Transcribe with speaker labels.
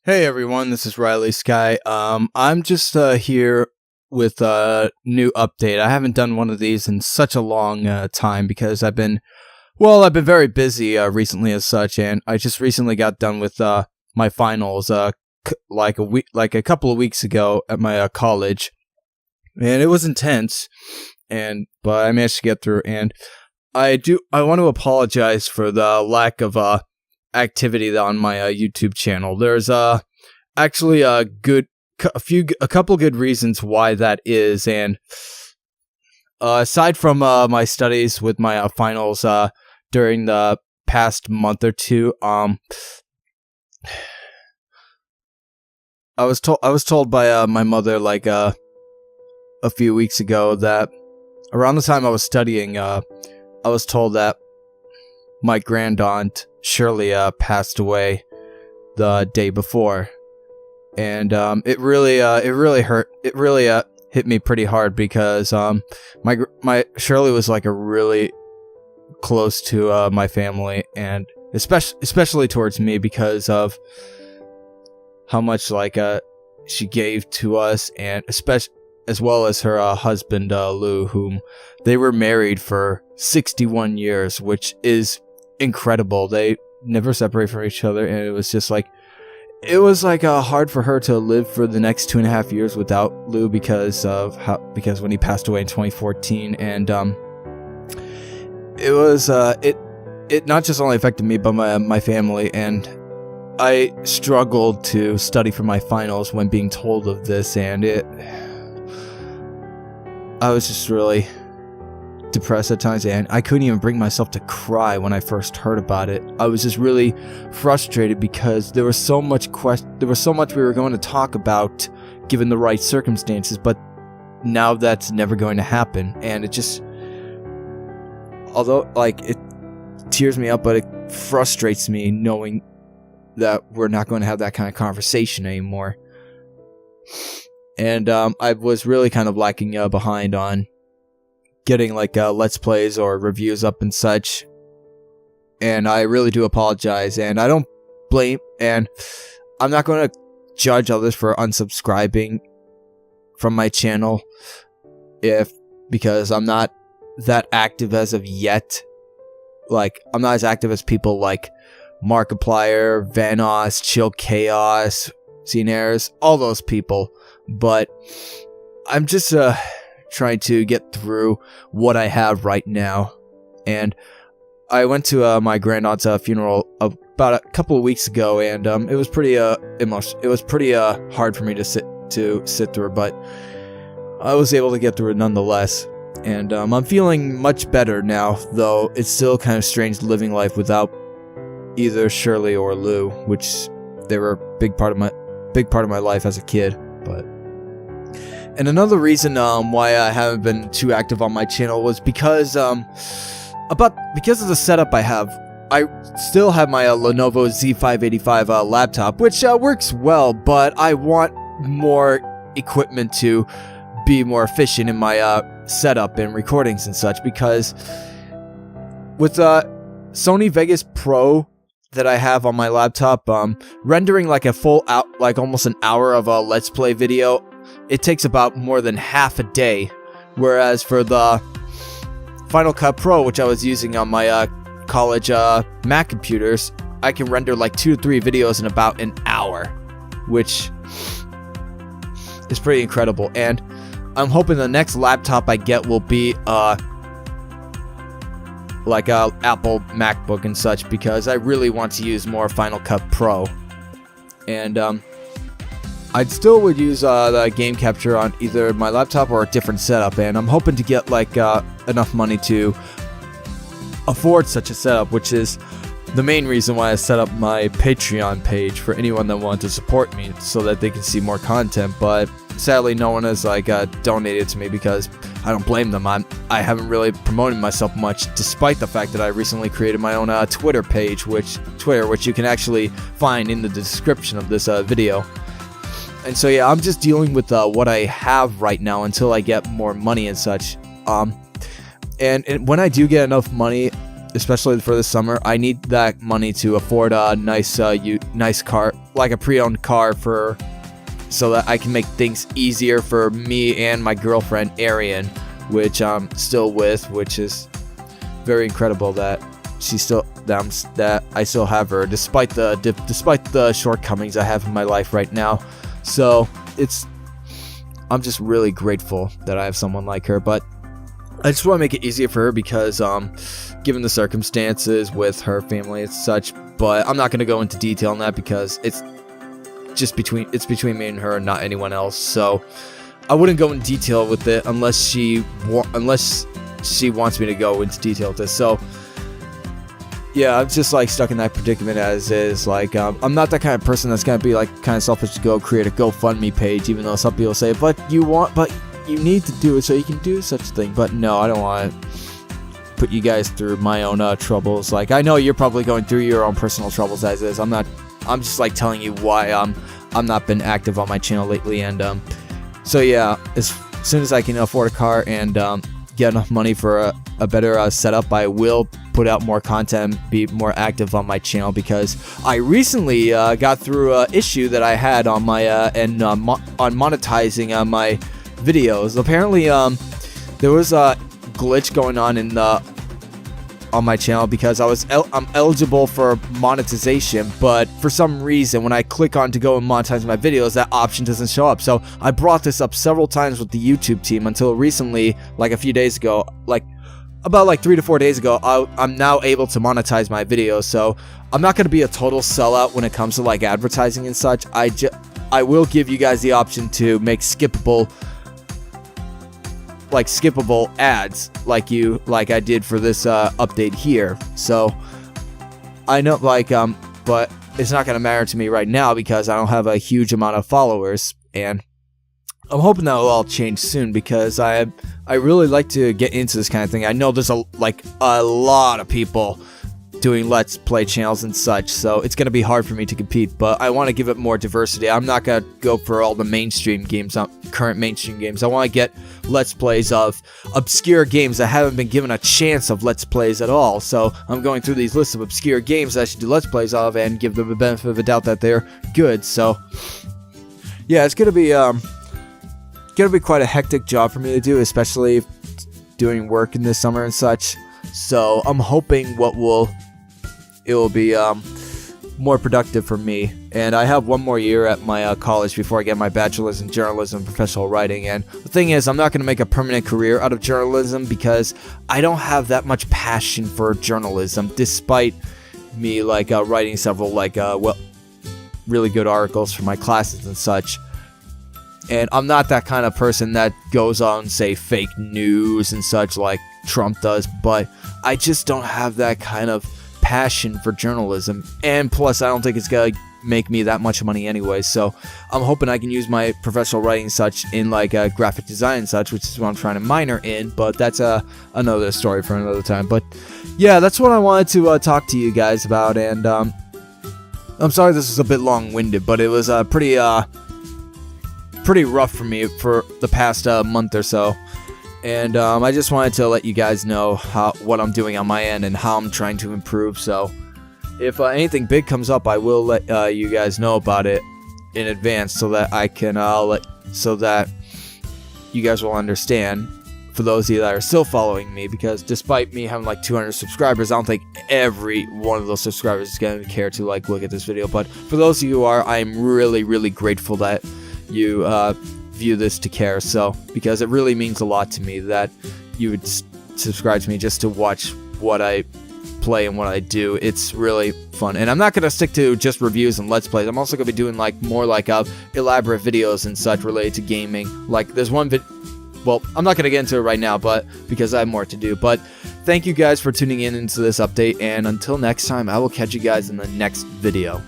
Speaker 1: Hey everyone, this is Riley Sky. I'm just here with a new update. I haven't done one of these in such a long time because I've been very busy recently as such, and I just recently got done with my finals like a couple of weeks ago at my college, and it was intense, but I managed to get through. And I want to apologize for the lack of activity on my YouTube channel. There's actually a couple good reasons why that is, and aside from my studies with my finals during the past month or two, I was told by my mother like a few weeks ago that around the time I was studying, I was told that my grandaunt Shirley passed away the day before, and it really hurt. It really hit me pretty hard because my Shirley was like a really close to my family, and especially towards me because of how much she gave to us, and as well as her husband Lou, whom they were married for 61 years, which is incredible. They never separate from each other, and it was hard for her to live for the next 2.5 years without Lou because when he passed away in 2014, and it not just only affected me but my family, and I struggled to study for my finals when being told of this, and I was just really depressed at times, and I couldn't even bring myself to cry when I first heard about it. I was just really frustrated because there was so much we were going to talk about given the right circumstances, but now that's never going to happen, and it just, although it tears me up, but it frustrates me knowing that we're not going to have that kind of conversation anymore. And I was really kind of lacking behind on getting let's plays or reviews up and such, and I really do apologize, and I don't blame, and I'm not going to judge others for unsubscribing from my channel because I'm not that active as of yet. I'm not as active as people like Markiplier, Vanos, Chill Chaos, Cnears, all those people, but I'm just trying to get through what I have right now. And I went to my grandaunt's funeral about a couple of weeks ago, and it was pretty emotional. It was pretty hard for me to sit through, but I was able to get through it nonetheless. And I'm feeling much better now, though it's still kind of strange living life without either Shirley or Lou, which they were a big part of my life as a kid. And another reason why I haven't been too active on my channel was because of the setup I have. I still have my Lenovo Z585 laptop, which works well, but I want more equipment to be more efficient in my setup and recordings and such, because with Sony Vegas Pro that I have on my laptop, rendering a full out, almost an hour of a Let's Play video, it takes about more than half a day, whereas for the Final Cut Pro, which I was using on my college Mac computers, I can render 2 to 3 videos in about an hour, which is pretty incredible. And I'm hoping the next laptop I get will be a Apple MacBook and such, because I really want to use more Final Cut Pro. And I still would use the game capture on either my laptop or a different setup, and I'm hoping to get enough money to afford such a setup, which is the main reason why I set up my Patreon page for anyone that wants to support me so that they can see more content. But sadly, no one has donated to me because I don't blame them. I haven't really promoted myself much, despite the fact that I recently created my own Twitter page, which you can actually find in the description of this video. And so yeah, I'm just dealing with what I have right now until I get more money and such. And when I do get enough money especially for the summer. I need that money to afford a nice car, like a pre-owned car, so that I can make things easier for me and my girlfriend Arian, which I'm still with, which is very incredible that that I still have her, despite the shortcomings I have in my life right now. So I'm just really grateful that I have someone like her. But I just want to make it easier for her because given the circumstances with her family and such. But I'm not going to go into detail on that because it's between me and her and not anyone else. So I wouldn't go in detail with it unless she wants me to go into detail with this. So yeah, I'm just like stuck in that predicament as is. Like I'm not that kind of person that's gonna be like kind of selfish to go create a GoFundMe page, even though some people say, but you need to do it so you can do such a thing. But no, I don't want to put you guys through my own troubles. Like, I know you're probably going through your own personal troubles as is. I'm just like telling you why I'm not been active on my channel lately. And so yeah, as soon as I can afford a car and get enough money for a better setup, I will put out more content, be more active on my channel, because I recently got through an issue that I had on my on monetizing my videos. Apparently there was a glitch going on my channel because I'm eligible for monetization, but for some reason when I click on to go and monetize my videos, that option doesn't show up. So I brought this up several times with the YouTube team until recently, like a few days ago, about 3 to 4 days ago, I'm now able to monetize my videos. So I'm not going to be a total sellout when it comes to like advertising and such. I will give you guys the option to make skippable ads like I did for this update here. So I know but it's not going to matter to me right now because I don't have a huge amount of followers, and I'm hoping that will all change soon because I really like to get into this kind of thing. I know there's a lot of people doing Let's Play channels and such, so it's going to be hard for me to compete, but I want to give it more diversity. I'm not going to go for all the mainstream games, current mainstream games. I want to get Let's Plays of obscure games that haven't been given a chance of Let's Plays at all. So I'm going through these lists of obscure games that I should do Let's Plays of and give them the benefit of the doubt that they're good. So yeah, it's going to be quite a hectic job for me to do, especially doing work in this summer and such. So I'm hoping it will be more productive for me. And I have one more year at my college before I get my bachelor's in journalism and professional writing. And the thing is, I'm not going to make a permanent career out of journalism because I don't have that much passion for journalism, despite me writing several really good articles for my classes and such. And I'm not that kind of person that goes on, say, fake news and such like Trump does, but I just don't have that kind of passion for journalism. And plus, I don't think it's going to make me that much money anyway. So I'm hoping I can use my professional writing and such in graphic design and such, which is what I'm trying to minor in. But that's another story for another time. But yeah, that's what I wanted to talk to you guys about. And I'm sorry this was a bit long-winded, but it was pretty rough for me for the past month or so, and I just wanted to let you guys know what I'm doing on my end and how I'm trying to improve. So if anything big comes up, I will let you guys know about it in advance so that I can so that you guys will understand. For those of you that are still following me, because despite me having 200 subscribers, I don't think every one of those subscribers is going to care to look at this video. But for those of you who are, I am really, really grateful that you view this to care. So because it really means a lot to me that you would subscribe to me just to watch what I play and what I do. It's really fun, and I'm not going to stick to just reviews and Let's Plays. I'm also going to be doing more elaborate videos and such related to gaming. There's one well, I'm not going to get into it right now, but because I have more to do. But thank you guys for tuning in into this update, and until next time, I will catch you guys in the next video.